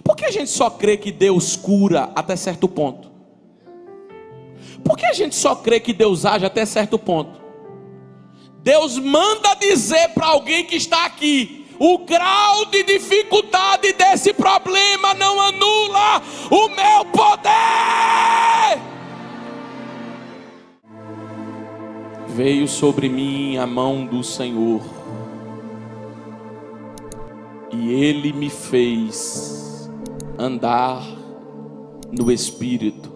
Por que a gente só crê que Deus cura até certo ponto? Por que a gente só crê que Deus age até certo ponto? Deus manda dizer para alguém que está aqui: o grau de dificuldade desse problema não anula o meu poder. Veio sobre mim a mão do Senhor, e Ele me fez andar no Espírito,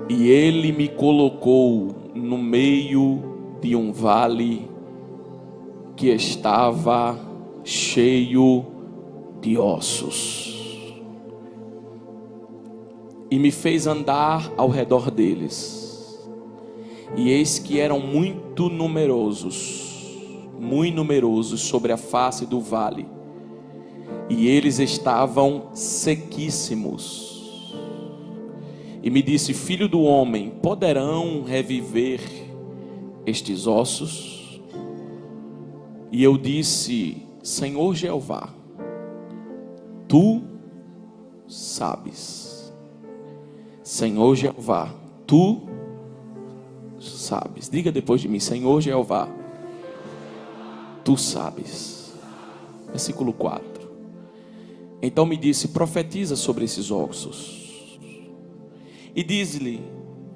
e Ele me colocou no meio de um vale que estava cheio de ossos, e me fez andar ao redor deles. E eis que eram muito numerosos sobre a face do vale, e eles estavam sequíssimos. E me disse: filho do homem, poderão reviver estes ossos? E eu disse: Senhor Jeová, tu sabes. Senhor Jeová, tu sabes. Diga depois de mim: Senhor Jeová, tu sabes. Versículo 4. Então me disse: profetiza sobre esses ossos, e diz-lhe: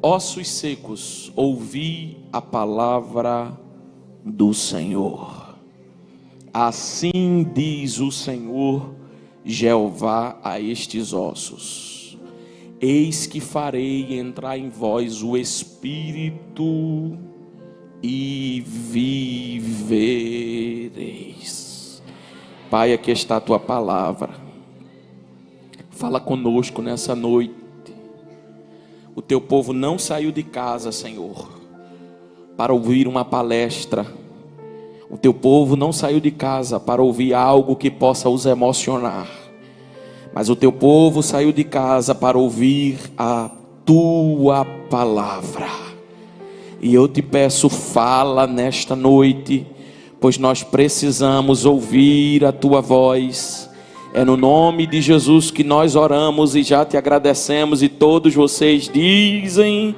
ossos secos, ouvi a palavra do Senhor. Assim diz o Senhor Jeová a estes ossos: eis que farei entrar em vós o Espírito e vivereis. Pai, aqui está a tua palavra. Fala conosco nessa noite. O teu povo não saiu de casa, Senhor, para ouvir uma palestra. O teu povo não saiu de casa para ouvir algo que possa os emocionar. Mas o teu povo saiu de casa para ouvir a tua palavra. E eu te peço, fala nesta noite, pois nós precisamos ouvir a tua voz. É no nome de Jesus que nós oramos e já te agradecemos. E todos vocês dizem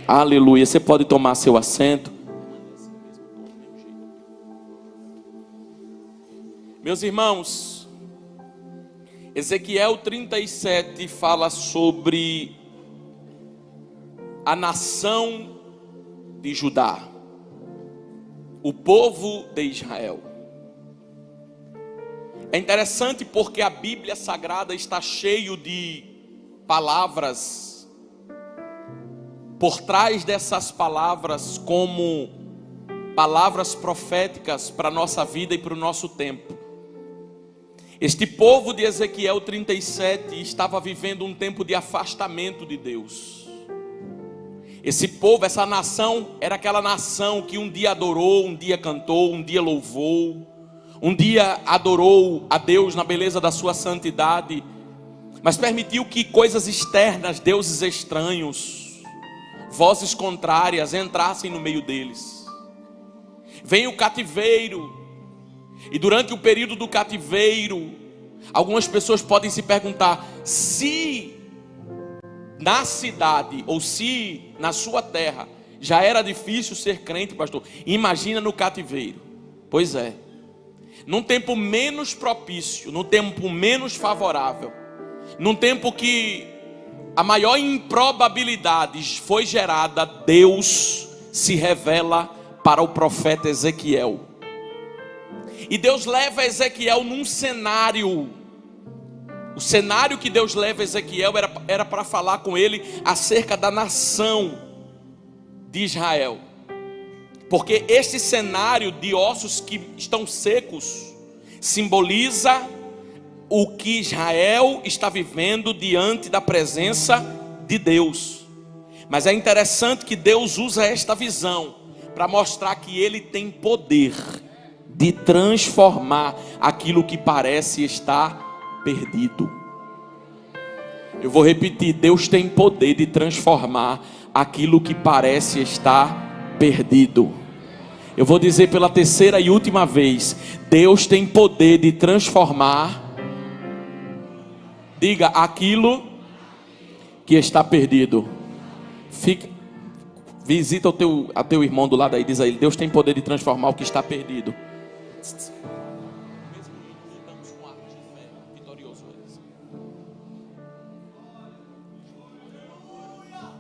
aleluia. Você pode tomar seu assento. Meus irmãos, Ezequiel 37 fala sobre a nação de Judá, o povo de Israel. É interessante porque a Bíblia Sagrada está cheio de palavras por trás dessas palavras, como palavras proféticas para a nossa vida e para o nosso tempo. Este povo de Ezequiel 37 estava vivendo um tempo de afastamento de Deus. Esse povo, essa nação, era aquela nação que um dia adorou, um dia cantou, um dia louvou, um dia adorou a Deus na beleza da sua santidade, mas permitiu que coisas externas, deuses estranhos, vozes contrárias entrassem no meio deles. Vem o cativeiro. E durante o período do cativeiro, algumas pessoas podem se perguntar: se na cidade, ou se na sua terra já era difícil ser crente, pastor, imagina no cativeiro. Pois é, num tempo menos propício, num tempo menos favorável, num tempo que a maior improbabilidade foi gerada, Deus se revela para o profeta Ezequiel. E Deus leva Ezequiel num cenário. O cenário que Deus leva Ezequiel era para falar com ele acerca da nação de Israel. Porque este cenário de ossos que estão secos simboliza o que Israel está vivendo diante da presença de Deus. Mas é interessante que Deus usa esta visão para mostrar que Ele tem poder de transformar aquilo que parece estar perdido. Eu vou repetir: Deus tem poder de transformar aquilo que parece estar perdido. Eu vou dizer pela terceira e última vez: Deus tem poder de transformar Diga: aquilo que está perdido. Visita o teu irmão do lado aí, diz a ele: Deus tem poder de transformar o que está perdido.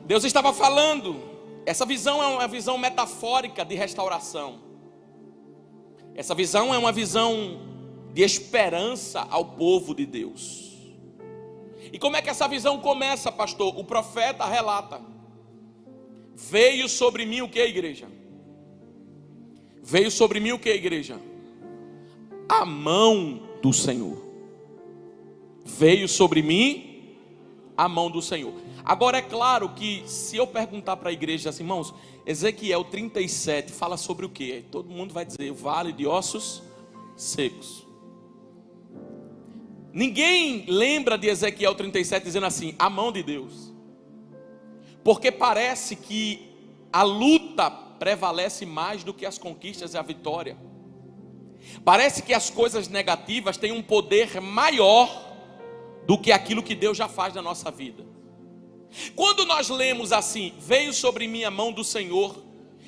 Deus estava falando. Essa visão é uma visão metafórica de restauração. Essa visão é uma visão de esperança ao povo de Deus. E como é que essa visão começa, pastor? O profeta relata: veio sobre mim o que, igreja? Veio sobre mim o que, igreja? A mão do Senhor. Veio sobre mim a mão do Senhor. Agora é claro que se eu perguntar para a igreja assim, irmãos, Ezequiel 37 fala sobre o quê? Todo mundo vai dizer: o vale de ossos secos. Ninguém lembra de Ezequiel 37 dizendo assim: a mão de Deus. Porque parece que a luta prevalece mais do que as conquistas e a vitória. Parece que as coisas negativas têm um poder maior do que aquilo que Deus já faz na nossa vida. Quando nós lemos assim: veio sobre mim a mão do Senhor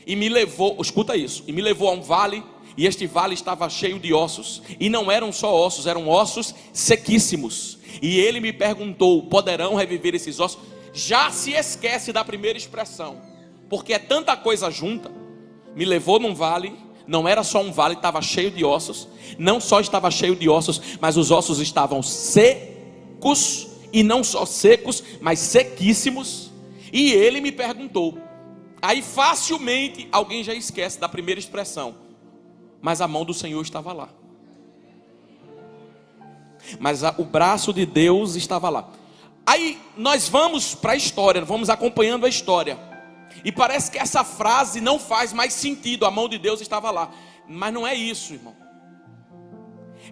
e me levou, escuta isso, e me levou a um vale, e este vale estava cheio de ossos, e não eram só ossos, eram ossos sequíssimos. E ele me perguntou: poderão reviver esses ossos? Já se esquece da primeira expressão, porque é tanta coisa junta. Me levou num vale, não era só um vale, estava cheio de ossos. Não só estava cheio de ossos, mas os ossos estavam secos. E não só secos, mas sequíssimos. E ele me perguntou. Aí facilmente alguém já esquece da primeira expressão: mas a mão do Senhor estava lá. Mas o braço de Deus estava lá. Aí nós vamos para a história, vamos acompanhando a história. E parece que essa frase não faz mais sentido: a mão de Deus estava lá. Mas não é isso, irmão.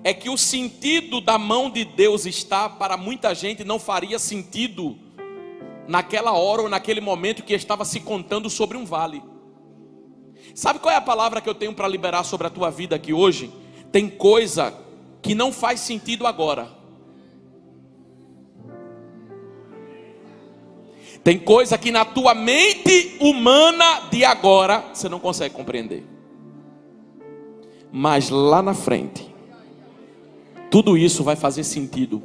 É que o sentido da mão de Deus estar, para muita gente, não faria sentido naquela hora ou naquele momento que estava se contando sobre um vale. Sabe qual é a palavra que eu tenho para liberar sobre a tua vida aqui hoje? Tem coisa que não faz sentido agora. Tem coisa que na tua mente humana de agora você não consegue compreender. Mas lá na frente tudo isso vai fazer sentido.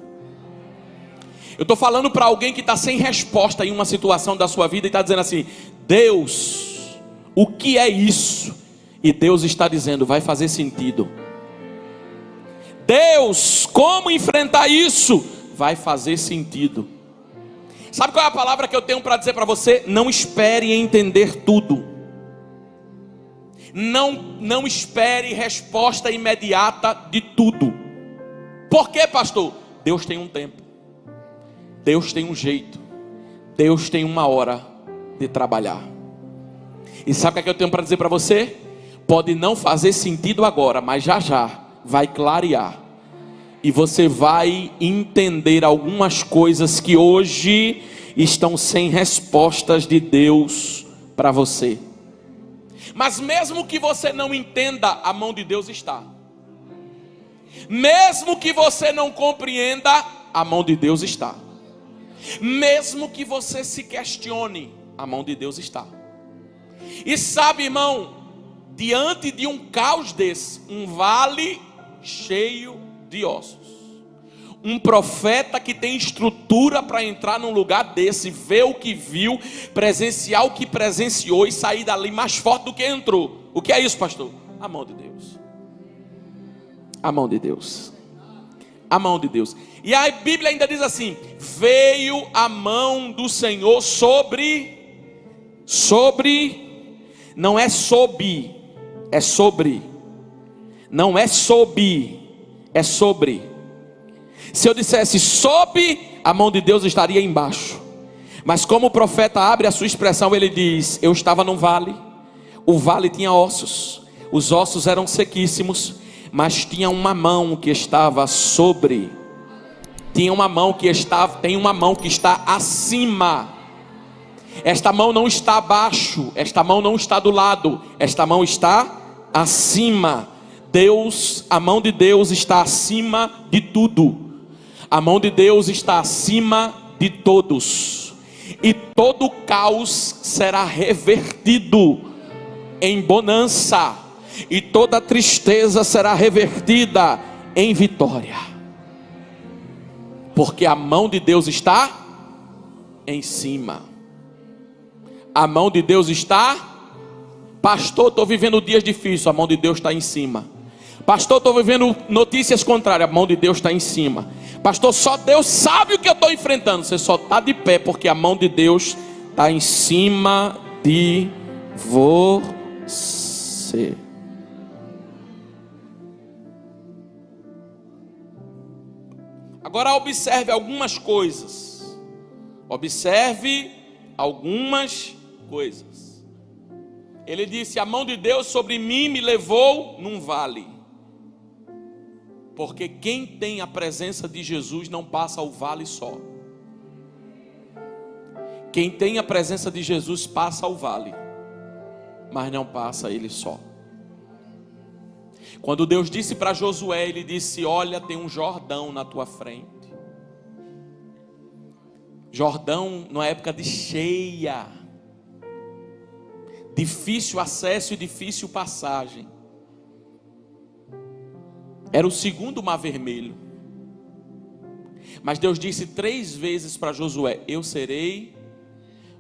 Eu estou falando para alguém que está sem resposta em uma situação da sua vida e está dizendo assim: Deus, o que é isso? E Deus está dizendo: vai fazer sentido. Deus, como enfrentar isso? Vai fazer sentido. Sabe qual é a palavra que eu tenho para dizer para você? Não espere entender tudo. Não espere resposta imediata de tudo. Por quê, pastor? Deus tem um tempo, Deus tem um jeito, Deus tem uma hora de trabalhar. E sabe o que eu tenho para dizer para você? Pode não fazer sentido agora, mas já já vai clarear. E você vai entender algumas coisas que hoje estão sem respostas de Deus para você. Mas mesmo que você não entenda, a mão de Deus está. Mesmo que você não compreenda, a mão de Deus está. Mesmo que você se questione, a mão de Deus está. E sabe, irmão, diante de um caos desse, um vale cheio de ossos, um profeta que tem estrutura para entrar num lugar desse, ver o que viu, presenciar o que presenciou e sair dali mais forte do que entrou. O que é isso, pastor? A mão de Deus. A mão de Deus. A mão de Deus. E a Bíblia ainda diz assim: veio a mão do Senhor não é sob, é sobre. Não é sob, é sobre. Se eu dissesse sob, a mão de Deus estaria embaixo. Mas como o profeta abre a sua expressão, ele diz: eu estava num vale. O vale tinha ossos. Os ossos eram sequíssimos, mas tinha uma mão que estava sobre. Tem uma mão que está acima. Esta mão não está abaixo, esta mão não está do lado, esta mão está acima. Deus, a mão de Deus está acima de tudo. A mão de Deus está acima de todos, e todo caos será revertido em bonança, e toda tristeza será revertida em vitória, porque a mão de Deus está em cima. A mão de Deus está, pastor, estou vivendo dias difíceis, a mão de Deus está em cima. Pastor, estou vivendo notícias contrárias, a mão de Deus está em cima. Pastor, só Deus sabe o que eu estou enfrentando. Você só está de pé porque a mão de Deus está em cima de você. Agora observe algumas coisas. Observe algumas coisas. Ele disse: a mão de Deus sobre mim me levou num vale. Porque quem tem a presença de Jesus não passa o vale só. Quem tem a presença de Jesus passa o vale, mas não passa ele só. Quando Deus disse para Josué, ele disse: olha, tem um Jordão na tua frente. Jordão na época de cheia, difícil acesso e difícil passagem. Era o segundo mar vermelho. Mas Deus disse 3 vezes para Josué: eu serei.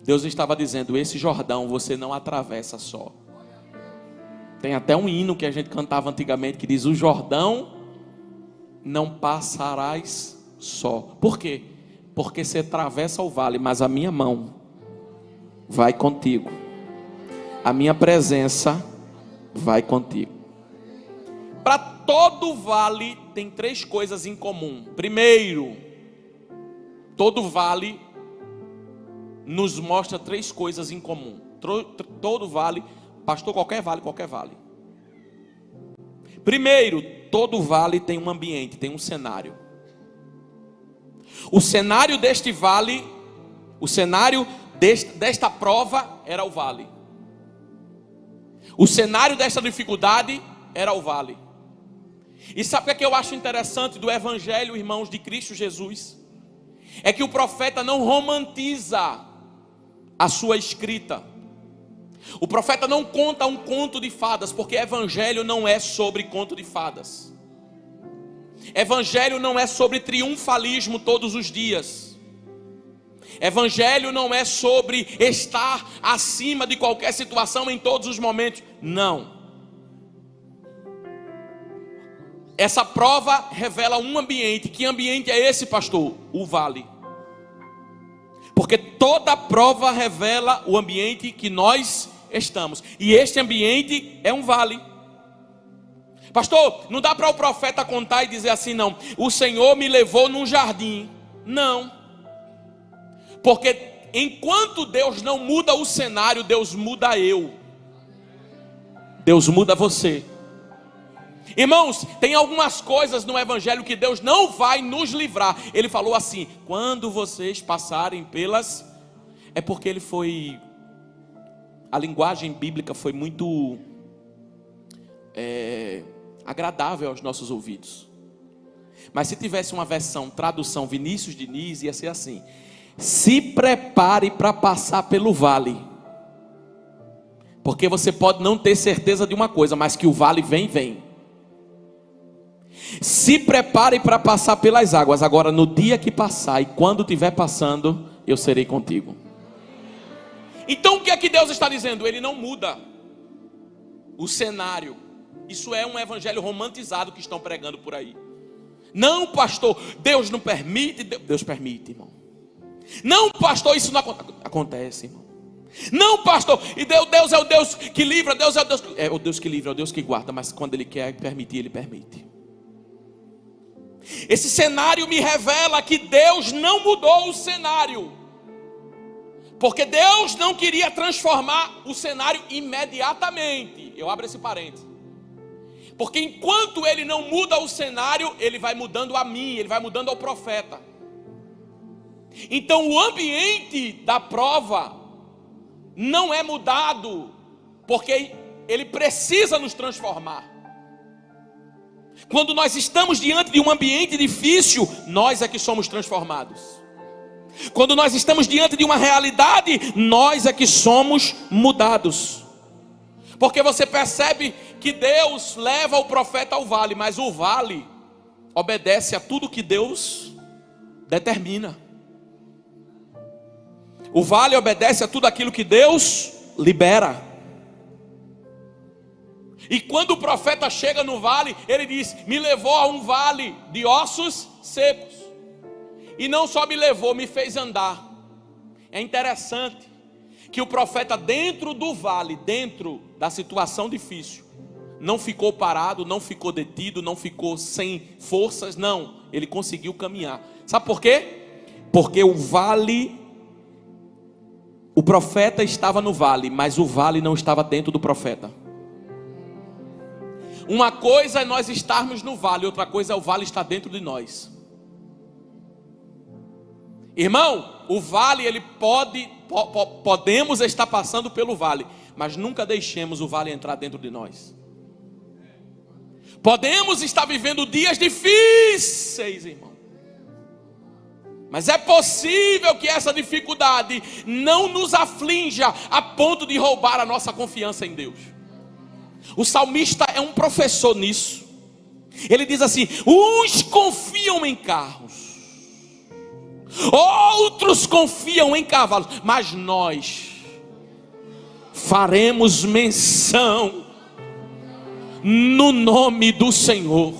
Deus estava dizendo: esse Jordão você não atravessa só. Tem até um hino que a gente cantava antigamente que diz: o Jordão não passarás só. Por quê? Porque você atravessa o vale, mas a minha mão vai contigo. A minha presença vai contigo. Para todo vale tem 3 coisas em comum. Primeiro, todo vale nos mostra 3 coisas em comum. Todo vale, pastor, qualquer vale. Primeiro, todo vale tem um ambiente, tem um cenário. O cenário deste vale, o cenário desta prova era o vale. O cenário desta dificuldade era o vale. E sabe o que eu acho interessante do Evangelho, irmãos, de Cristo Jesus? É que o profeta não romantiza a sua escrita. O profeta não conta um conto de fadas, porque Evangelho não é sobre conto de fadas. Evangelho não é sobre triunfalismo todos os dias. Evangelho não é sobre estar acima de qualquer situação em todos os momentos. Não. Essa prova revela um ambiente. Que ambiente é esse, pastor? O vale. Porque toda prova revela o ambiente que nós estamos. E este ambiente é um vale. Pastor, não dá para o profeta contar e dizer assim, não: o Senhor me levou num jardim. Não. Porque enquanto Deus não muda o cenário, Deus muda eu. Deus muda você. Irmãos, tem algumas coisas no Evangelho que Deus não vai nos livrar. Ele falou assim: quando vocês passarem pelas... É porque ele foi... A linguagem bíblica foi muito agradável aos nossos ouvidos. Mas se tivesse uma versão, tradução Vinícius Diniz, ia ser assim: se prepare para passar pelo vale. Porque você pode não ter certeza de uma coisa, mas que o vale vem. Se prepare para passar pelas águas. Agora, no dia que passar e quando estiver passando, eu serei contigo. Então o que é que Deus está dizendo? Ele não muda o cenário. Isso é um evangelho romantizado que estão pregando por aí. Não, pastor, Deus não permite. Deus permite, irmão. Não, pastor, isso não acontece, irmão. Não, pastor, e Deus é o Deus que livra. Deus é o Deus que livra, é o Deus que guarda. Mas quando Ele quer permitir, Ele permite. Esse cenário me revela que Deus não mudou o cenário, porque Deus não queria transformar o cenário imediatamente. Eu abro esse parênteses. Porque enquanto Ele não muda o cenário, Ele vai mudando a mim, Ele vai mudando ao profeta. Então o ambiente da prova não é mudado, porque Ele precisa nos transformar. Quando nós estamos diante de um ambiente difícil, nós é que somos transformados. Quando nós estamos diante de uma realidade, nós é que somos mudados. Porque você percebe que Deus leva o profeta ao vale, mas o vale obedece a tudo que Deus determina. O vale obedece a tudo aquilo que Deus libera. E quando o profeta chega no vale, ele diz: me levou a um vale de ossos secos. E não só me levou, me fez andar. É interessante que o profeta, dentro do vale, dentro da situação difícil, não ficou parado, não ficou detido, não ficou sem forças, não. Ele conseguiu caminhar. Sabe por quê? Porque o vale, o profeta estava no vale, mas o vale não estava dentro do profeta. Uma coisa é nós estarmos no vale, outra coisa é o vale estar dentro de nós. Irmão, o vale, ele podemos estar passando pelo vale, mas nunca deixemos o vale entrar dentro de nós. Podemos estar vivendo dias difíceis, irmão, mas é possível que essa dificuldade não nos aflinja a ponto de roubar a nossa confiança em Deus. O salmista é um professor nisso. Ele diz assim: uns confiam em carros, outros confiam em cavalos, mas nós faremos menção no nome do Senhor.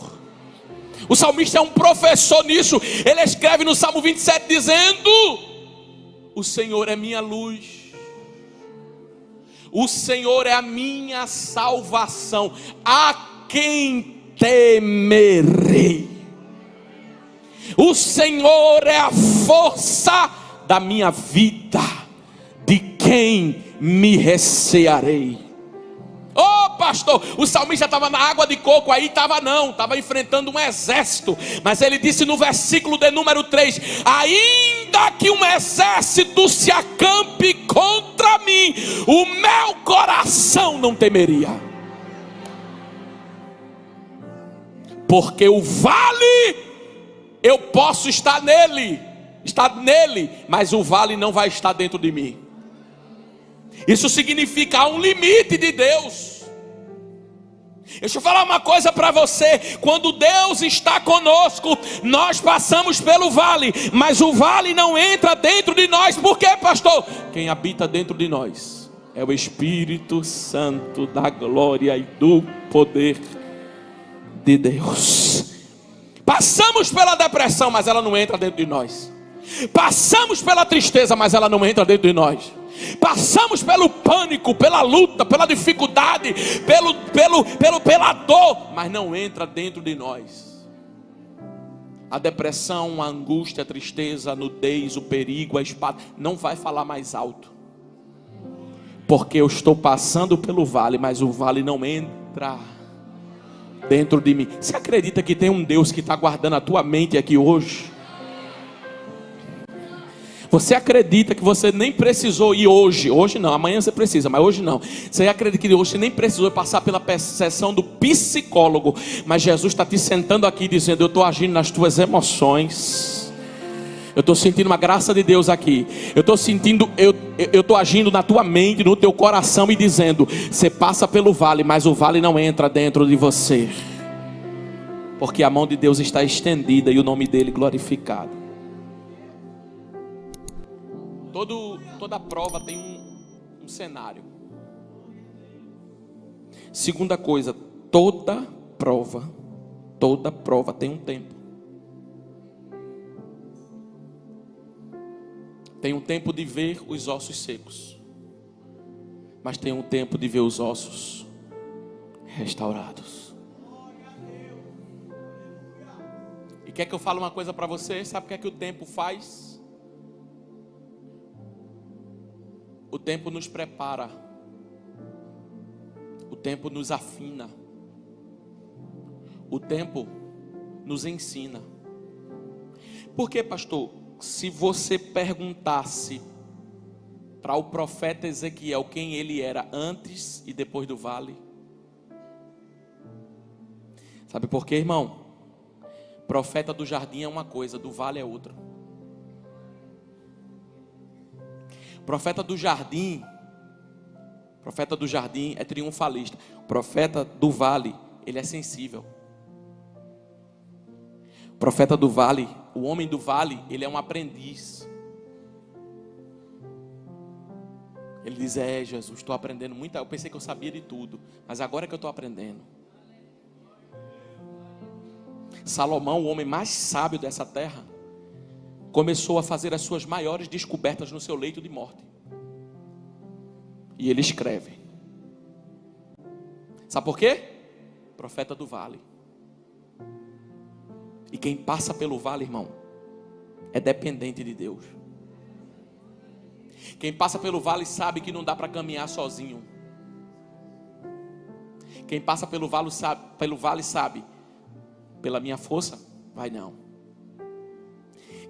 O salmista é um professor nisso. Ele escreve no Salmo 27 dizendo: o Senhor é minha luz, o Senhor é a minha salvação, a quem temerei? O Senhor é a força da minha vida, de quem me recearei? Ô pastor, o salmista estava na água de coco, aí estava enfrentando um exército, mas ele disse no versículo de número 3: ainda que um exército se acampe contra mim, o meu coração não temeria, porque o vale, eu posso estar nele, mas o vale não vai estar dentro de mim. Isso significa há um limite de Deus. Deixa eu falar uma coisa para você: quando Deus está conosco, nós passamos pelo vale, mas o vale não entra dentro de nós. Por quê, pastor? Quem habita dentro de nós é o Espírito Santo da glória e do poder de Deus. Passamos pela depressão, mas ela não entra dentro de nós. Passamos pela tristeza, mas ela não entra dentro de nós. Passamos pelo pânico, pela luta, pela dificuldade, pela dor, mas não entra dentro de nós. A depressão, a angústia, a tristeza, a nudez, o perigo, a espada não vai falar mais alto, porque eu estou passando pelo vale, mas o vale não entra dentro de mim. Você acredita que tem um Deus que está guardando a tua mente aqui hoje? Você acredita que você nem precisou ir hoje não, amanhã você precisa, mas hoje não. Você acredita que hoje você nem precisou passar pela sessão do psicólogo, mas Jesus está te sentando aqui dizendo: eu estou agindo nas tuas emoções, eu estou sentindo uma graça de Deus aqui, eu estou agindo na tua mente, no teu coração, e dizendo: você passa pelo vale, mas o vale não entra dentro de você, porque a mão de Deus está estendida e o nome dele glorificado. Toda prova tem um cenário. Segunda coisa, toda prova tem um tempo. Tem um tempo de ver os ossos secos, mas tem um tempo de ver os ossos restaurados. E quer que eu fale uma coisa para você? Sabe o que é que o tempo faz? O tempo nos prepara, o tempo nos afina, o tempo nos ensina. Por que, pastor? Se você perguntasse para o profeta Ezequiel quem ele era antes e depois do vale, Sabe por quê, irmão? Profeta do jardim é uma coisa, do vale é outra. Profeta do jardim é triunfalista. Profeta do vale, ele é sensível. Profeta do vale, o homem do vale, ele é um aprendiz. Ele diz: Jesus, estou aprendendo muito. Eu pensei que eu sabia de tudo, mas agora é que eu estou aprendendo. Salomão, o homem mais sábio dessa terra, começou a fazer as suas maiores descobertas no seu leito de morte. E ele escreve. Sabe por quê? Profeta do vale. E quem passa pelo vale, irmão, é dependente de Deus. Quem passa pelo vale sabe que não dá para caminhar sozinho. Quem passa pelo vale sabe, pela minha força, vai não.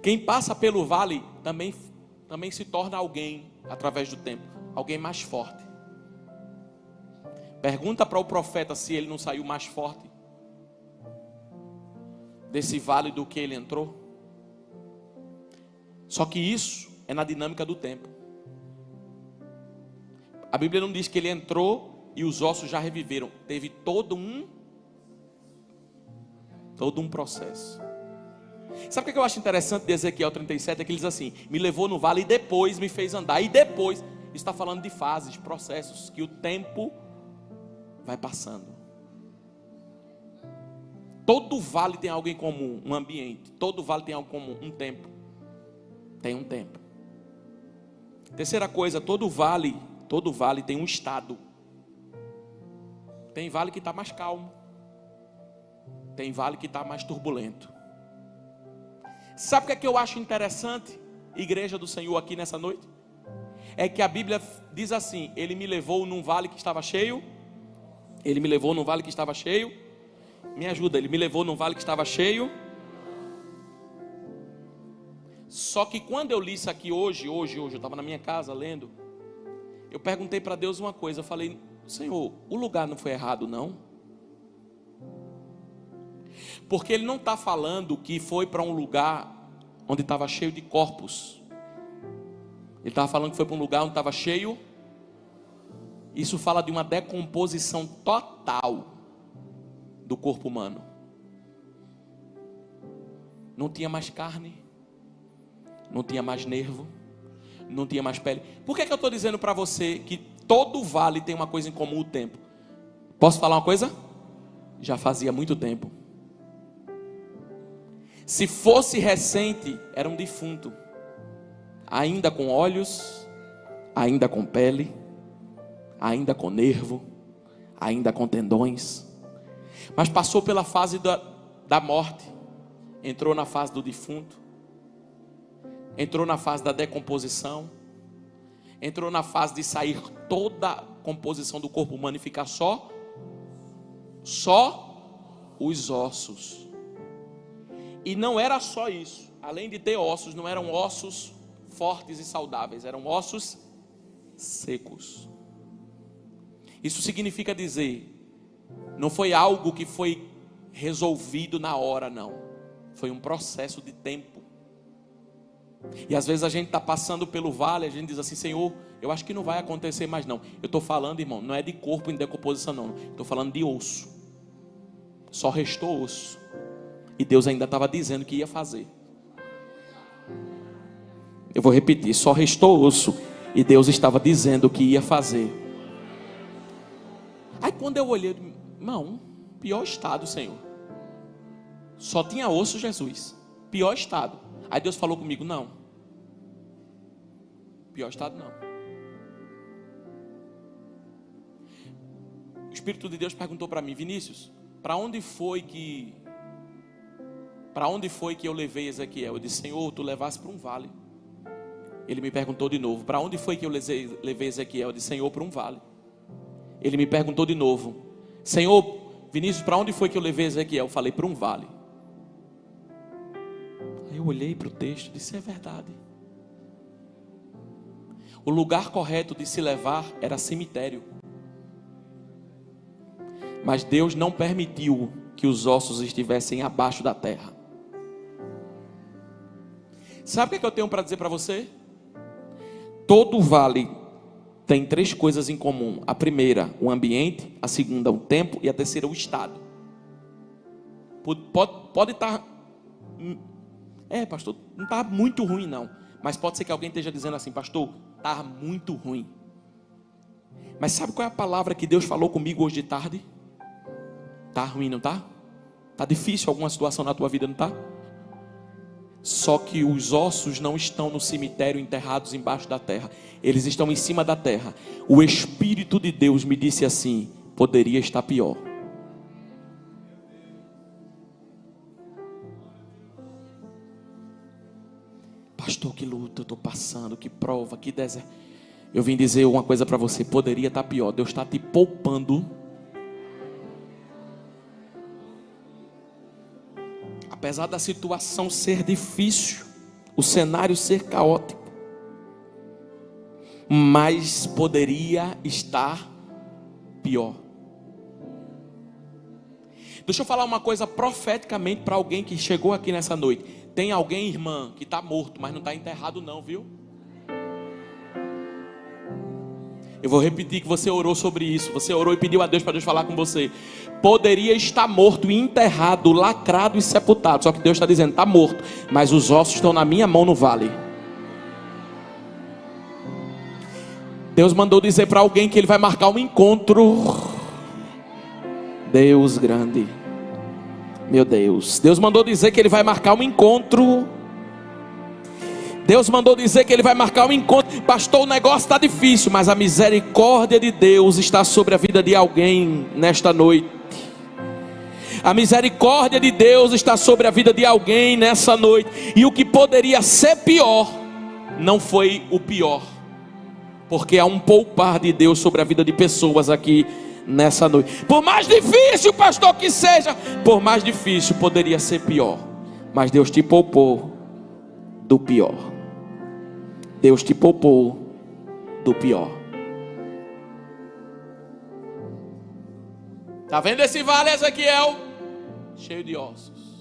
Quem passa pelo vale também se torna alguém através do tempo, alguém mais forte. Pergunta para o profeta se ele não saiu mais forte desse vale do que ele entrou. Só que isso é na dinâmica do tempo. A Bíblia não diz que ele entrou e os ossos já reviveram. Teve todo um processo. Sabe o que eu acho interessante de Ezequiel 37? É que ele diz assim: me levou no vale e depois me fez andar. E depois, está falando de fases, processos, que o tempo vai passando. Todo vale tem algo em comum, um ambiente. Todo vale tem algo em comum, um tempo. Tem um tempo. Terceira coisa, todo vale tem um estado. Tem vale que está mais calmo. Tem vale que está mais turbulento. Sabe o que é que eu acho interessante, igreja do Senhor, aqui nessa noite? É que a Bíblia diz assim: ele me levou num vale que estava cheio. Ele me levou num vale que estava cheio. Me ajuda, ele me levou num vale que estava cheio. Só que quando eu li isso aqui hoje, eu estava na minha casa lendo. Eu perguntei para Deus uma coisa. Eu falei: Senhor, o lugar não foi errado não? Porque ele não está falando que foi para um lugar onde estava cheio de corpos. Ele estava falando que foi para um lugar onde estava cheio. Isso fala de uma decomposição total do corpo humano. Não tinha mais carne, não tinha mais nervo, não tinha mais pele. Por que eu estou dizendo para você que todo vale tem uma coisa em comum: o tempo? Posso falar uma coisa? Já fazia muito tempo. Se fosse recente, era um defunto, ainda com olhos, ainda com pele, ainda com nervo, ainda com tendões, mas passou pela fase da morte, entrou na fase do defunto, entrou na fase da decomposição, entrou na fase de sair toda a composição do corpo humano e ficar só os ossos. E não era só isso. Além de ter ossos, não eram ossos fortes e saudáveis, eram ossos secos. Isso significa dizer, não foi algo que foi resolvido na hora, não. Foi um processo de tempo. E às vezes a gente está passando pelo vale, a gente diz assim: Senhor, eu acho que não vai acontecer mais não. Eu estou falando, irmão, não é de corpo em decomposição não. Estou falando de osso. Só restou osso. E Deus ainda estava dizendo que ia fazer. Eu vou repetir: só restou osso. E Deus estava dizendo que ia fazer. Aí quando eu olhei, irmão, pior estado, Senhor. Só tinha osso, Jesus. Pior estado. Aí Deus falou comigo: não. Pior estado não. O Espírito de Deus perguntou para mim: Vinícius, para onde foi que eu levei Ezequiel? Eu disse: Senhor, tu levaste para um vale. Ele me perguntou de novo: para onde foi que eu levei Ezequiel? Eu disse: Senhor, para um vale. Ele me perguntou de novo: Senhor, Vinícius, para onde foi que eu levei Ezequiel? Eu falei: para um vale. Aí eu olhei para o texto e disse: é verdade. O lugar correto de se levar era cemitério. Mas Deus não permitiu que os ossos estivessem abaixo da terra. Sabe o que eu tenho para dizer para você? Todo vale tem 3 coisas em comum. A primeira, o ambiente. A segunda, o tempo. E a terceira, o estado. Pode estar... pastor, não está muito ruim não. Mas pode ser que alguém esteja dizendo assim: pastor, está muito ruim. Mas sabe qual é a palavra que Deus falou comigo hoje de tarde? Está ruim, não está? Está difícil alguma situação na tua vida, não está? Só que os ossos não estão no cemitério enterrados embaixo da terra. Eles estão em cima da terra. O Espírito de Deus me disse assim: poderia estar pior. Pastor, que luta eu estou passando, que prova, que deserto. Eu vim dizer uma coisa para você: poderia estar pior. Deus está te poupando. Apesar da situação ser difícil, o cenário ser caótico, mas poderia estar pior. Deixa eu falar uma coisa profeticamente para alguém que chegou aqui nessa noite. Tem alguém, irmã, que está morto, mas não está enterrado não, viu? Eu vou repetir que você orou sobre isso. Você orou e pediu a Deus para Deus falar com você. Poderia estar morto e enterrado, lacrado e sepultado. Só que Deus está dizendo: está morto, mas os ossos estão na minha mão no vale. Deus mandou dizer para alguém que Ele vai marcar um encontro. Deus grande, meu Deus. Deus mandou dizer que Ele vai marcar um encontro. Deus mandou dizer que Ele vai marcar um encontro. Pastor, o negócio está difícil, mas a misericórdia de Deus está sobre a vida de alguém nesta noite. A misericórdia de Deus está sobre a vida de alguém nessa noite. E o que poderia ser pior, não foi o pior. Porque há um poupar de Deus sobre a vida de pessoas aqui nessa noite. Por mais difícil, pastor, que seja, por mais difícil, poderia ser pior. Mas Deus te poupou do pior. Deus te poupou do pior. Está vendo esse vale, Ezequiel? Cheio de ossos.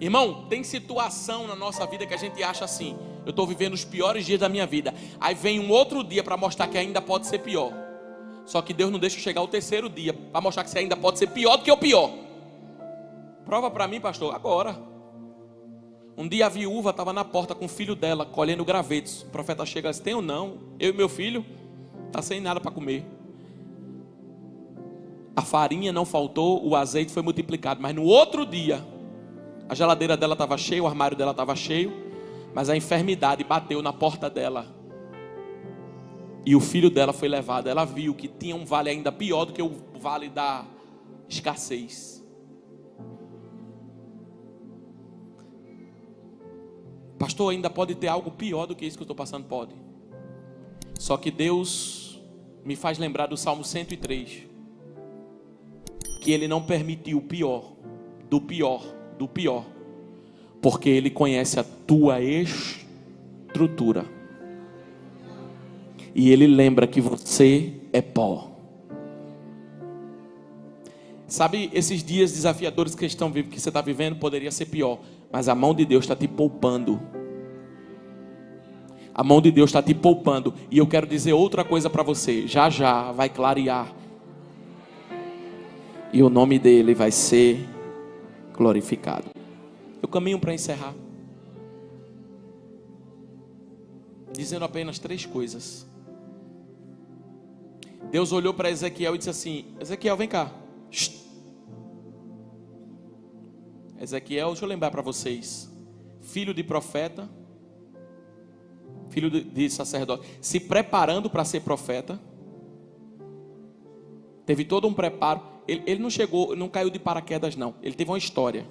Irmão, tem situação na nossa vida que a gente acha assim: eu estou vivendo os piores dias da minha vida. Aí vem um outro dia para mostrar que ainda pode ser pior. Só que Deus não deixa chegar o terceiro dia para mostrar que você ainda pode ser pior do que o pior. Prova para mim, pastor, agora. Um dia a viúva estava na porta com o filho dela, colhendo gravetos. O profeta chega e diz: tem ou não? Eu e meu filho, está sem nada para comer. A farinha não faltou, o azeite foi multiplicado. Mas no outro dia, a geladeira dela estava cheia, o armário dela estava cheio, mas a enfermidade bateu na porta dela. E o filho dela foi levado. Ela viu que tinha um vale ainda pior do que o vale da escassez. Pastor, ainda pode ter algo pior do que isso que eu estou passando? Pode. Só que Deus me faz lembrar do Salmo 103. Que Ele não permitiu o pior, do pior, do pior. Porque Ele conhece a tua estrutura. E Ele lembra que você é pó. Sabe, esses dias desafiadores que você está vivendo, poderia ser pior. Mas a mão de Deus está te poupando. A mão de Deus está te poupando. E eu quero dizer outra coisa para você. Já já vai clarear. E o nome dele vai ser glorificado. Eu caminho para encerrar, dizendo apenas 3 coisas. Deus olhou para Ezequiel e disse assim: Ezequiel, vem cá. Ezequiel, deixa eu lembrar para vocês, filho de profeta, filho de sacerdote, se preparando para ser profeta. Teve todo um preparo. Ele não chegou, não caiu de paraquedas não. Ele teve uma história.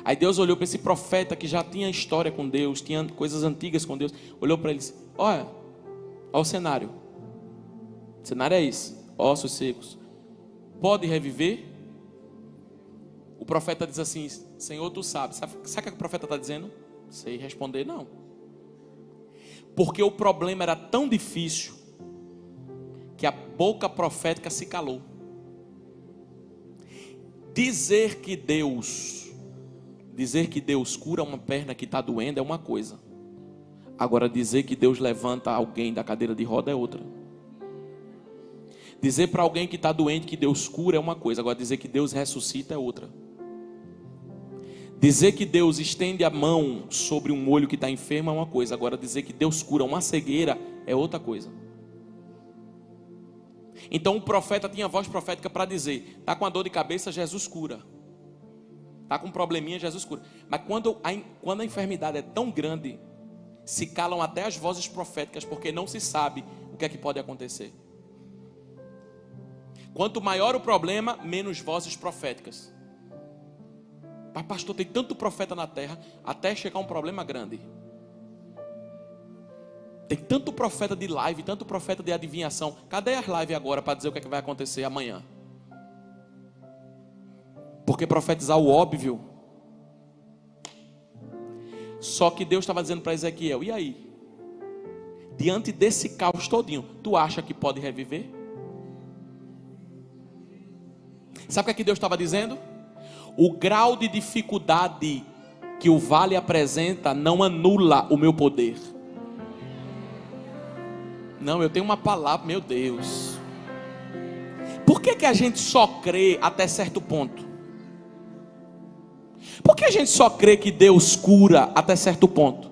Aí Deus olhou para esse profeta que já tinha história com Deus, tinha coisas antigas com Deus. Olhou para ele e disse: olha o cenário. O cenário é esse: ossos secos. Pode reviver? O profeta diz assim: Senhor, tu sabes. Sabe o que o profeta está dizendo? Sei responder não. Porque o problema era tão difícil que a boca profética se calou. Dizer que Deus cura uma perna que está doendo é uma coisa. Agora dizer que Deus levanta alguém da cadeira de roda é outra. Dizer para alguém que está doente que Deus cura é uma coisa. Agora dizer que Deus ressuscita é outra. Dizer que Deus estende a mão sobre um olho que está enfermo é uma coisa. Agora dizer que Deus cura uma cegueira é outra coisa. Então o profeta tinha voz profética para dizer: está com a dor de cabeça, Jesus cura. Está com um probleminha, Jesus cura. Mas quando a enfermidade é tão grande, se calam até as vozes proféticas, porque não se sabe o que é que pode acontecer. Quanto maior o problema, menos vozes proféticas. Mas pastor, tem tanto profeta na terra, até chegar um problema grande. Tem tanto profeta de live, tanto profeta de adivinhação. Cadê as lives agora para dizer o que é que vai acontecer amanhã? Porque profetizar o óbvio. Só que Deus estava dizendo para Ezequiel: e aí? Diante desse caos todinho, tu acha que pode reviver? Sabe o que Deus estava dizendo? O grau de dificuldade que o vale apresenta não anula o meu poder. Não, eu tenho uma palavra, meu Deus. Por que a gente só crê até certo ponto? Por que a gente só crê que Deus cura até certo ponto?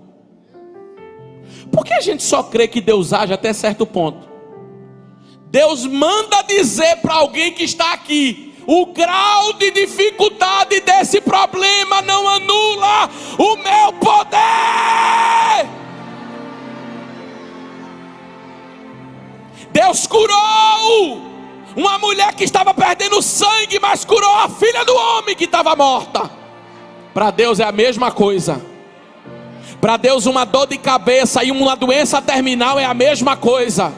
Por que a gente só crê que Deus age até certo ponto? Deus manda dizer para alguém que está aqui: o grau de dificuldade desse problema não anula o meu poder. Deus curou uma mulher que estava perdendo sangue, mas curou a filha do homem que estava morta. Para Deus é a mesma coisa. Para Deus uma dor de cabeça e uma doença terminal é a mesma coisa.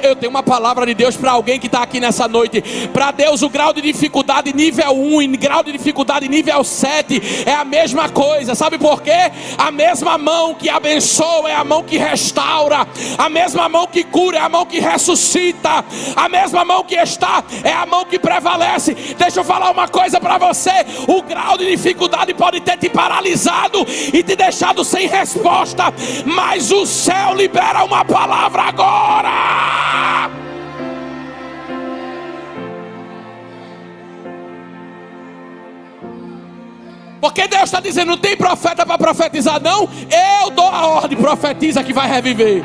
Eu tenho uma palavra de Deus para alguém que está aqui nessa noite. Para Deus o grau de dificuldade nível 1 e grau de dificuldade nível 7 é a mesma coisa. Sabe por quê? A mesma mão que abençoa é a mão que restaura. A mesma mão que cura é a mão que ressuscita. A mesma mão que está é a mão que prevalece. Deixa eu falar uma coisa para você. O grau de dificuldade pode ter te paralisado e te deixado sem resposta, mas o céu libera uma palavra agora. Porque Deus está dizendo: não tem profeta para profetizar não? Eu dou a ordem, profetiza que vai reviver.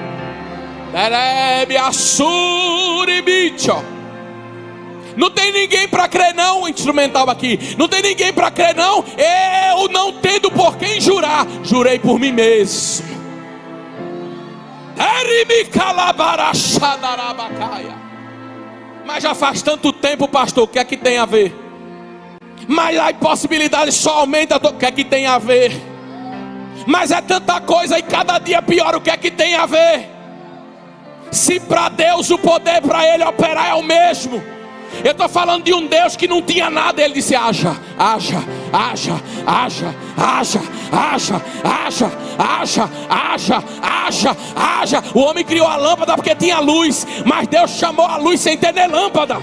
Não tem ninguém para crer não, instrumental aqui. Não tem ninguém para crer não. Eu não tendo por quem jurar, jurei por mim mesmo. Mas já faz tanto tempo, pastor, o que é que tem a ver? Mas a impossibilidade só aumenta, o que é que tem a ver? Mas é tanta coisa e cada dia pior, o que é que tem a ver? Se para Deus o poder para Ele operar é o mesmo. Eu estou falando de um Deus que não tinha nada. Ele disse: haja, haja, haja, haja, haja, haja, haja, haja, haja, haja, haja. O homem criou a lâmpada porque tinha luz, mas Deus chamou a luz sem ter nem lâmpada.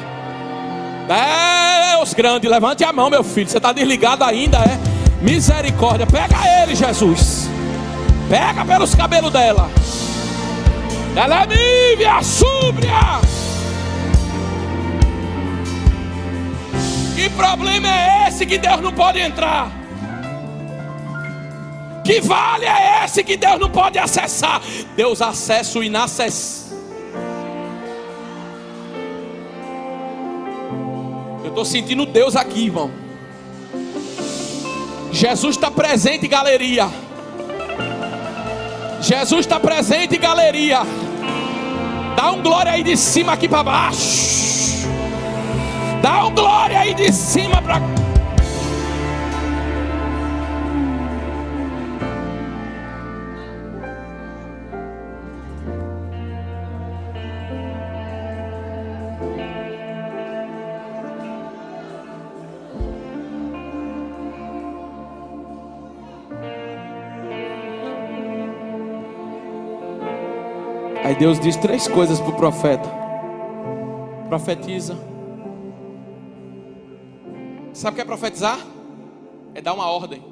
Deus grande, levante a mão, meu filho. Você está desligado ainda, é? Misericórdia, pega ele, Jesus. Pega pelos cabelos dela. Ela é mívia, súbria. Que problema é esse que Deus não pode entrar? Que vale é esse que Deus não pode acessar? Deus acessa o inacessível. Eu estou sentindo Deus aqui, irmão. Jesus está presente, galeria. Jesus está presente, galeria. Dá um glória aí de cima aqui para baixo. Dá um glória aí de cima para... Aí Deus diz 3 coisas para o profeta: profetiza, Sabe o que é profetizar? É dar uma ordem.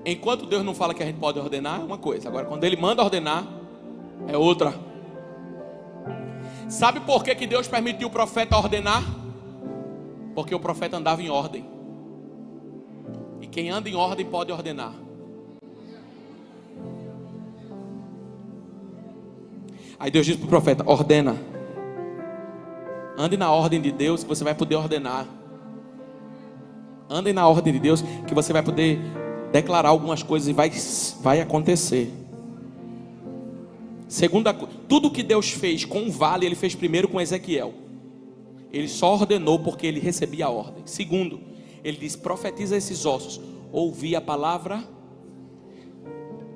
Enquanto Deus não fala que a gente pode ordenar, é uma coisa. Agora, quando Ele manda ordenar, é outra. Sabe por que Deus permitiu o profeta ordenar? Porque o profeta andava em ordem. E quem anda em ordem pode ordenar. Aí Deus diz para o profeta: ordena. Ande na ordem de Deus que você vai poder ordenar. Ande na ordem de Deus que você vai poder declarar algumas coisas e vai acontecer. Segunda coisa, tudo que Deus fez com o vale, Ele fez primeiro com Ezequiel. Ele só ordenou porque ele recebia a ordem. Segundo, Ele disse: profetiza esses ossos. Ouvi a palavra.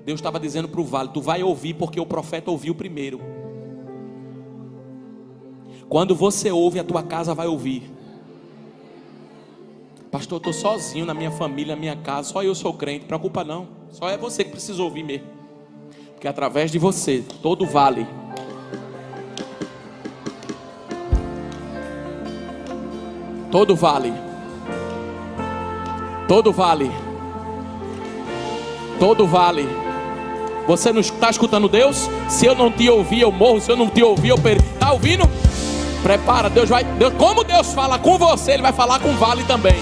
Deus estava dizendo para o vale: tu vai ouvir porque o profeta ouviu primeiro. Quando você ouve, a tua casa vai ouvir. Pastor, eu estou sozinho na minha família, na minha casa, só eu sou crente. Não preocupa não, só é você que precisa ouvir mesmo. Porque através de você, todo vale, todo vale, você não está escutando Deus? Se eu não te ouvir, eu morro. Se eu não te ouvir, eu perco. Está ouvindo? Prepara, como Deus fala com você, Ele vai falar com o vale também.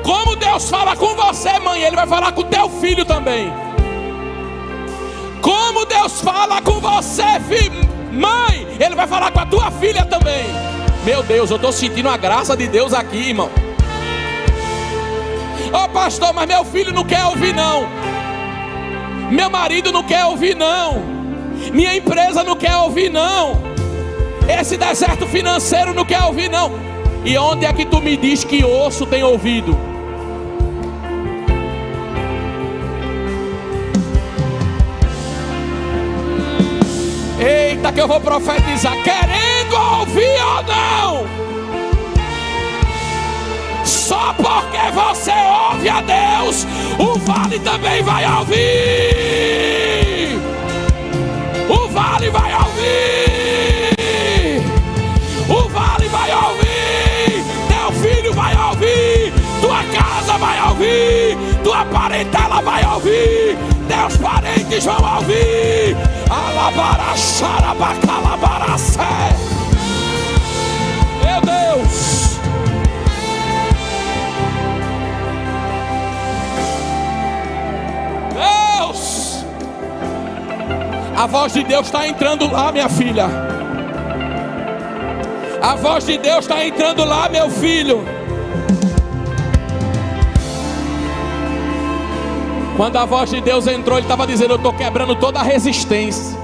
Como Deus fala com você, mãe, Ele vai falar com o teu filho também. Como Deus fala com você, mãe, Ele vai falar com a tua filha também. Meu Deus, eu estou sentindo a graça de Deus aqui, irmão. Ô pastor, mas meu filho não quer ouvir não. Meu marido não quer ouvir não. Minha empresa não quer ouvir não. Esse deserto financeiro não quer ouvir não. E onde é que tu me diz que osso tem ouvido? Eita, que eu vou profetizar, querendo ouvir ou não. Só porque você ouve a Deus, o vale também vai ouvir. O vale vai ouvir. O vale vai ouvir. Teu filho vai ouvir. Tua casa vai ouvir. Tua parentela vai ouvir. Teus parentes vão ouvir. Alabaracharabacalabaracé. Meu Deus. Deus. A voz de Deus está entrando lá, minha filha. A voz de Deus está entrando lá, meu filho. Quando a voz de Deus entrou, Ele estava dizendo: eu estou quebrando toda a resistência.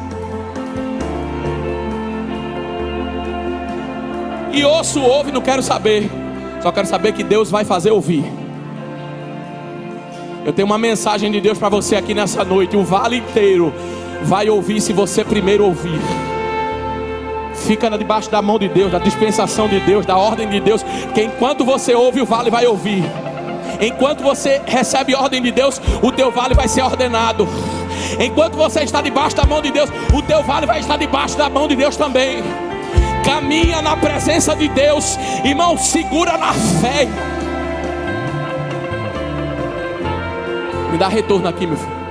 E osso ouve, não quero saber. Só quero saber que Deus vai fazer ouvir. Eu tenho uma mensagem de Deus para você aqui nessa noite. O vale inteiro vai ouvir se você primeiro ouvir. Fica debaixo da mão de Deus, da dispensação de Deus, da ordem de Deus. Que enquanto você ouve, o vale vai ouvir. Enquanto você recebe ordem de Deus, o teu vale vai ser ordenado. Enquanto você está debaixo da mão de Deus, o teu vale vai estar debaixo da mão de Deus também. Caminha na presença de Deus, irmão, segura na fé. Me dá retorno aqui, meu filho.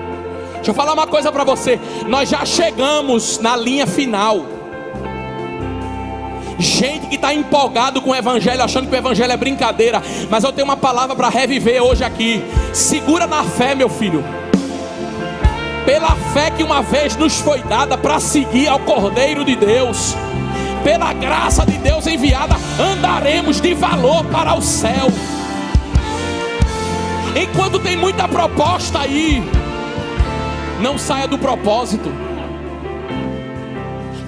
Deixa eu falar uma coisa para você. Nós já chegamos na linha final. Gente que está empolgado com o evangelho, achando que o evangelho é brincadeira. Mas eu tenho uma palavra para reviver hoje aqui. Segura na fé, meu filho. Pela fé que uma vez nos foi dada para seguir ao Cordeiro de Deus, pela graça de Deus enviada, andaremos de valor para o céu. Enquanto tem muita proposta aí, não saia do propósito.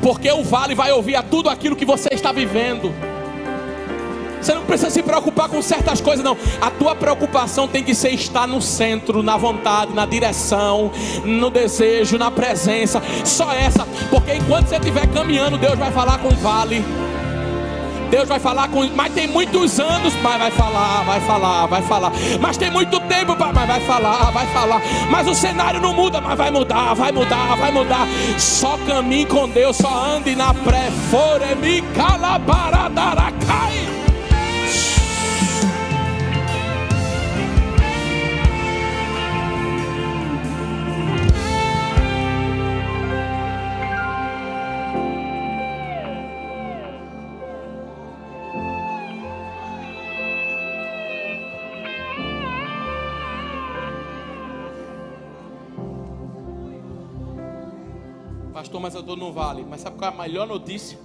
Porque o vale vai ouvir a tudo aquilo que você está vivendo. Você não precisa se preocupar com certas coisas não. A tua preocupação tem que ser estar no centro, na vontade, na direção, no desejo, na presença. Só essa. Porque enquanto você estiver caminhando, Deus vai falar com o vale. Deus vai falar com, mas tem muitos anos, pai, vai falar. Mas tem muito tempo, pai, mas vai falar. Mas o cenário não muda, mas vai mudar. Só caminhe com Deus, só ande na pré. Foremi calabaradarakai. Pastor, mas eu estou no vale. Mas sabe qual é a melhor notícia?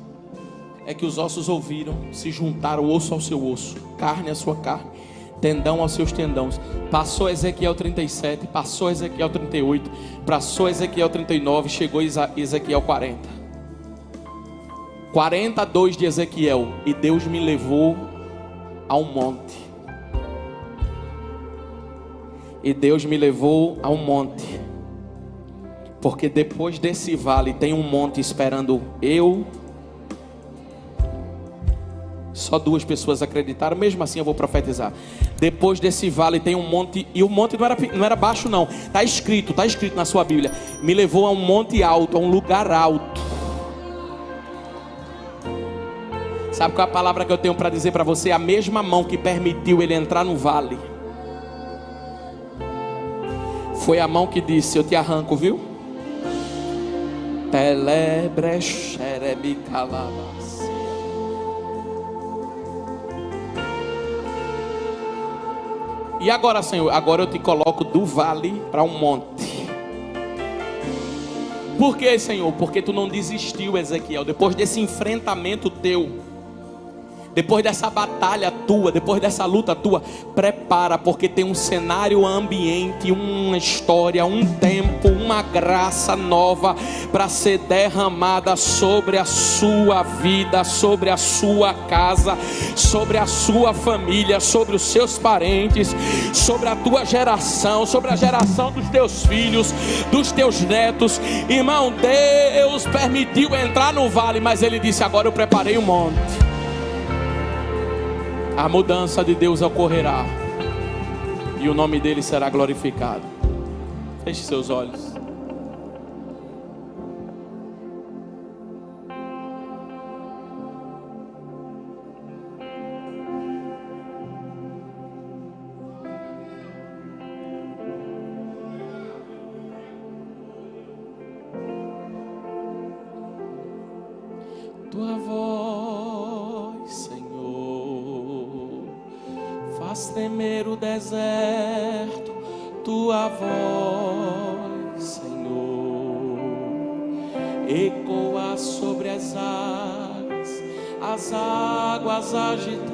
É que os ossos ouviram, se juntaram osso ao seu osso, carne à sua carne, tendão aos seus tendões. Passou Ezequiel 37, passou Ezequiel 38, passou Ezequiel 39, chegou Ezequiel 40. 42 de Ezequiel. E Deus me levou a um monte. Porque depois desse vale tem um monte esperando eu. Só 2 pessoas acreditaram, mesmo assim eu vou profetizar. Depois desse vale tem um monte, e o monte não era baixo não. Está escrito na sua Bíblia. Me levou a um monte alto, a um lugar alto. Sabe qual é a palavra que eu tenho para dizer para você? A mesma mão que permitiu ele entrar no vale foi a mão que disse: eu te arranco, viu? E agora, Senhor, agora eu te coloco do vale para um monte. Por quê, Senhor? Porque tu não desistiu, Ezequiel. Depois desse enfrentamento teu, depois dessa batalha tua, depois dessa luta tua, prepara, porque tem um cenário ambiente, uma história, um tempo, uma graça nova para ser derramada sobre a sua vida, sobre a sua casa, sobre a sua família, sobre os seus parentes, sobre a tua geração, sobre a geração dos teus filhos, dos teus netos. Irmão, Deus permitiu entrar no vale, mas Ele disse: agora eu preparei um monte. A mudança de Deus ocorrerá e o nome dele será glorificado. Feche seus olhos. Tua voz, Senhor, faz tremer o deserto. Tua voz, Senhor, ecoa sobre as águas agitadas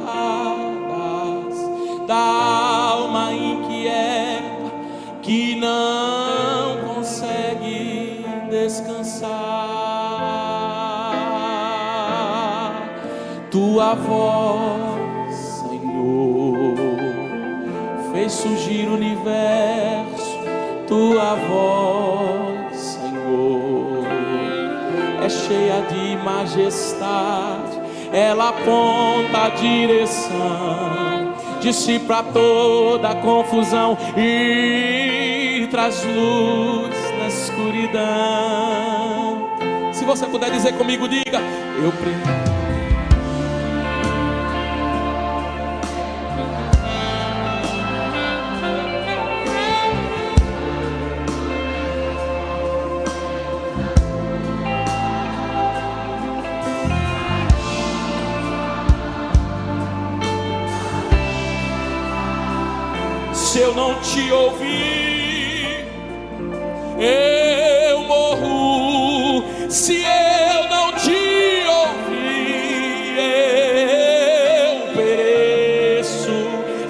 da alma inquieta que não consegue descansar. Tua voz, Senhor, fez surgir o universo. Tua voz, Senhor, é cheia de majestade. Ela aponta a direção, dissipa toda a confusão e traz luz na escuridão. Se você puder dizer comigo, diga: eu preciso. Se eu não te ouvir, eu morro. Se eu não te ouvir, eu pereço.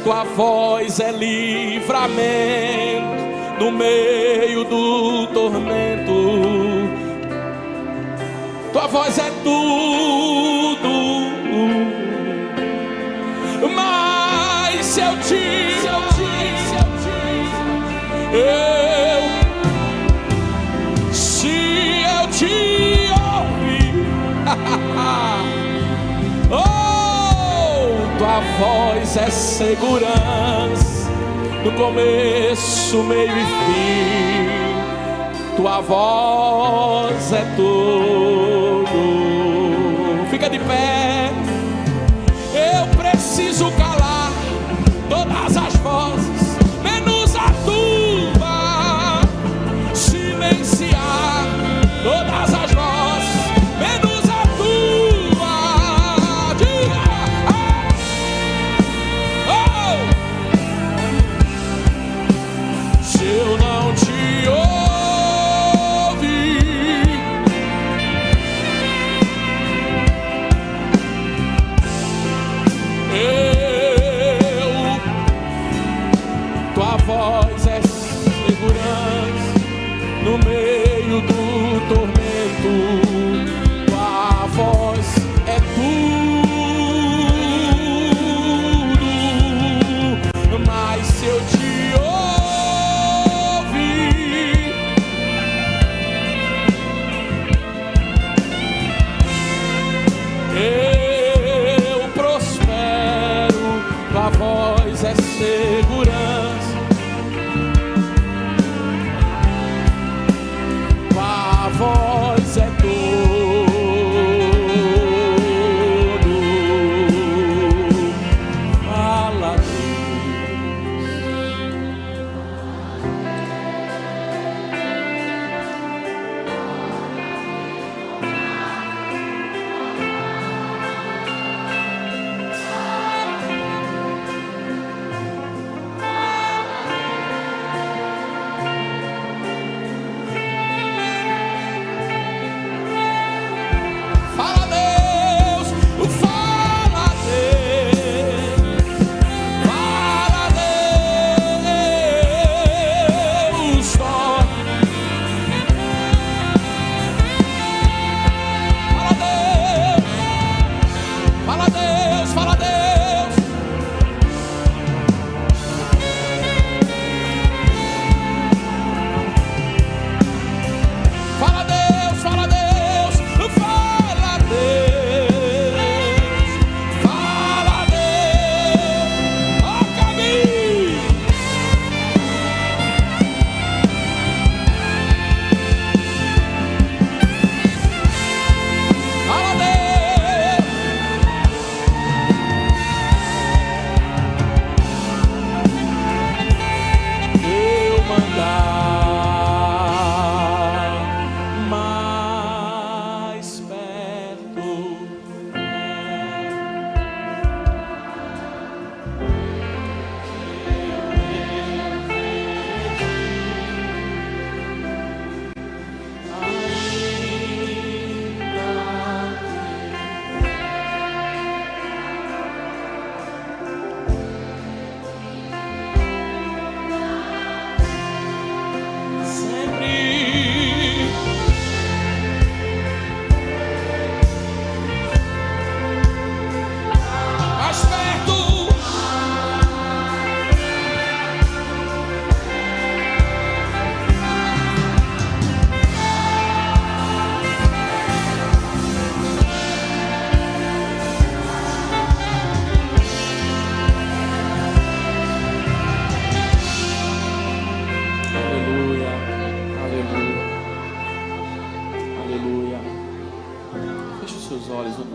Tua voz é livramento no meio do tormento. Tua voz é tudo. Mas se eu te se eu te ouvir, oh, voz é segurança no começo, meio e fim. Tua voz é tudo. Fica de pé. Eu preciso calar todas as vozes, menos a tua. Silenciar todas as vozes, menos a tua. Diga, oh! Se eu não te ouvir, tua voz é segurança no meio do tormento. Tua voz é tudo. Mas se eu te ouvir, eu prospero. Tua voz é segurança. Tua voz é tudo. Fala,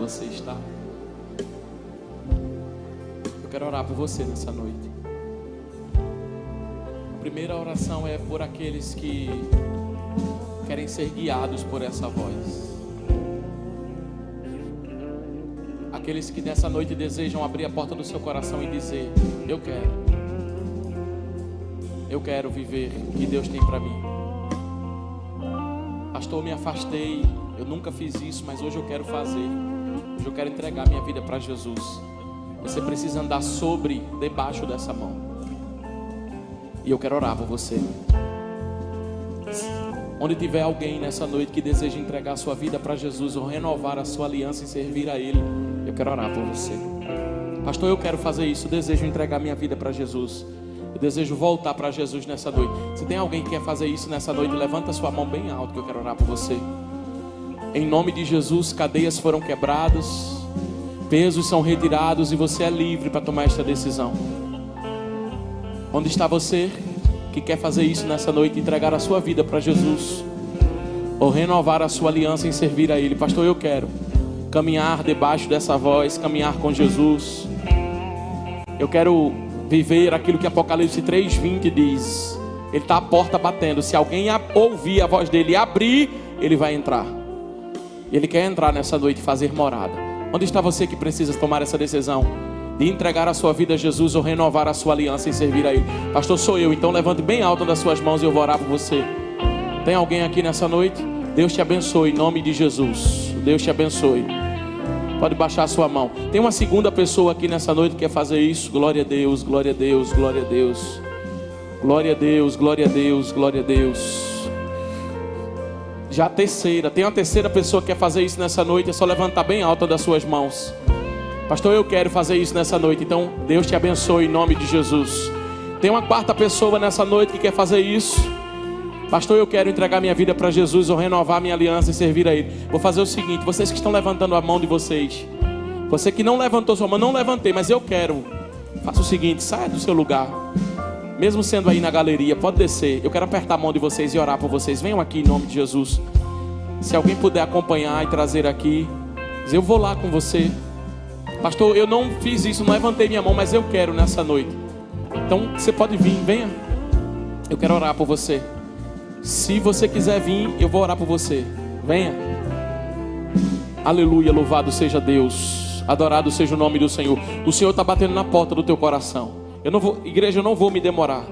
você está. Eu quero orar por você nessa noite. A primeira oração é por aqueles que querem ser guiados por essa voz. Aqueles que nessa noite desejam abrir a porta do seu coração e dizer: eu quero viver o que Deus tem para mim. Pastor, me afastei, eu nunca fiz isso, mas hoje eu quero fazer. Hoje eu quero entregar minha vida para Jesus. Você precisa andar debaixo dessa mão. E eu quero orar por você. Onde tiver alguém nessa noite que deseja entregar a sua vida para Jesus, ou renovar a sua aliança e servir a Ele, eu quero orar por você. Pastor, eu quero fazer isso, eu desejo entregar minha vida para Jesus. Eu desejo voltar para Jesus nessa noite. Se tem alguém que quer fazer isso nessa noite, levanta sua mão bem alto que eu quero orar por você. Em nome de Jesus, cadeias foram quebradas, Pesos são retirados e você é livre para tomar esta decisão. Onde está você que quer fazer isso nessa noite, entregar a sua vida para Jesus, ou renovar a sua aliança em servir a Ele? Pastor, eu quero caminhar debaixo dessa voz, caminhar com Jesus. Eu quero viver aquilo que Apocalipse 3:20 diz. Ele está à porta batendo. Se alguém ouvir a voz dele e abrir, ele vai entrar. E Ele quer entrar nessa noite e fazer morada. Onde está você que precisa tomar essa decisão de entregar a sua vida a Jesus ou renovar a sua aliança em servir a Ele? Pastor, sou eu. Então levante bem alto das suas mãos e eu vou orar por você. Tem alguém aqui nessa noite? Deus te abençoe em nome de Jesus. Deus te abençoe. Pode baixar a sua mão. Tem uma segunda pessoa aqui nessa noite que quer fazer isso. Glória a Deus, glória a Deus, glória a Deus. Glória a Deus, glória a Deus, glória a Deus. Já a terceira, tem uma terceira pessoa que quer fazer isso nessa noite. É só levantar bem alta das suas mãos. Pastor, eu quero fazer isso nessa noite. Então Deus te abençoe em nome de Jesus. Tem uma quarta pessoa nessa noite que quer fazer isso. Pastor, eu quero entregar minha vida para Jesus ou renovar minha aliança e servir a Ele. Vou fazer o seguinte, vocês que estão levantando a mão de vocês, você que não levantou sua mão, não levantei, mas eu quero. Faça o seguinte, saia do seu lugar. Mesmo sendo aí na galeria, pode descer. Eu quero apertar a mão de vocês e orar por vocês. Venham aqui em nome de Jesus. Se alguém puder acompanhar e trazer aqui, eu vou lá com você. Pastor, eu não fiz isso, não levantei minha mão, mas eu quero nessa noite. Então você pode vir, venha. Eu quero orar por você. Se você quiser vir, eu vou orar por você. Venha. Aleluia, louvado seja Deus. Adorado seja o nome do Senhor. O Senhor está batendo na porta do teu coração. Igreja, eu não vou me demorar.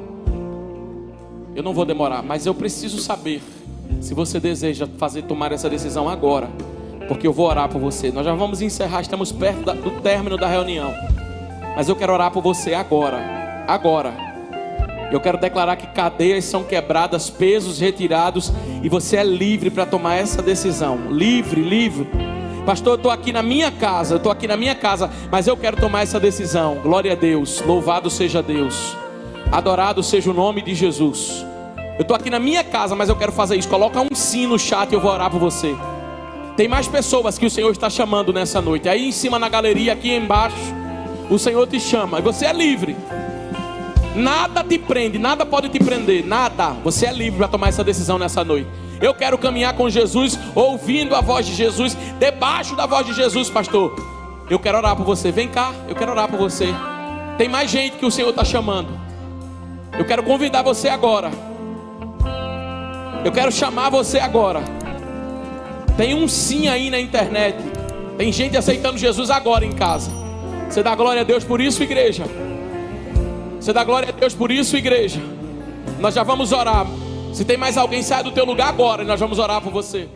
Eu não vou demorar, mas eu preciso saber se você deseja tomar essa decisão agora, porque eu vou orar por você. Nós já vamos encerrar, estamos perto do término da reunião, mas eu quero orar por você agora. Agora eu quero declarar que cadeias são quebradas, pesos retirados, e você é livre para tomar essa decisão. Livre, livre. Pastor, eu estou aqui na minha casa, mas eu quero tomar essa decisão. Glória a Deus, louvado seja Deus, adorado seja o nome de Jesus. Eu estou aqui na minha casa, mas eu quero fazer isso. Coloca um sim no chat e eu vou orar por você. Tem mais pessoas que o Senhor está chamando nessa noite. Aí em cima na galeria, aqui embaixo, o Senhor te chama e você é livre. Nada te prende, nada pode te prender, nada. Você é livre para tomar essa decisão nessa noite. Eu quero caminhar com Jesus, ouvindo a voz de Jesus, debaixo da voz de Jesus. Pastor, eu quero orar por você. Vem cá, eu quero orar por você. Tem mais gente que o Senhor está chamando. Eu quero convidar você agora. Eu quero chamar você agora. Tem um sim aí na internet. Tem gente aceitando Jesus agora em casa. Você dá glória a Deus por isso, igreja? Você dá glória a Deus por isso, igreja? Nós já vamos orar. Se tem mais alguém, sai do teu lugar agora e nós vamos orar por você.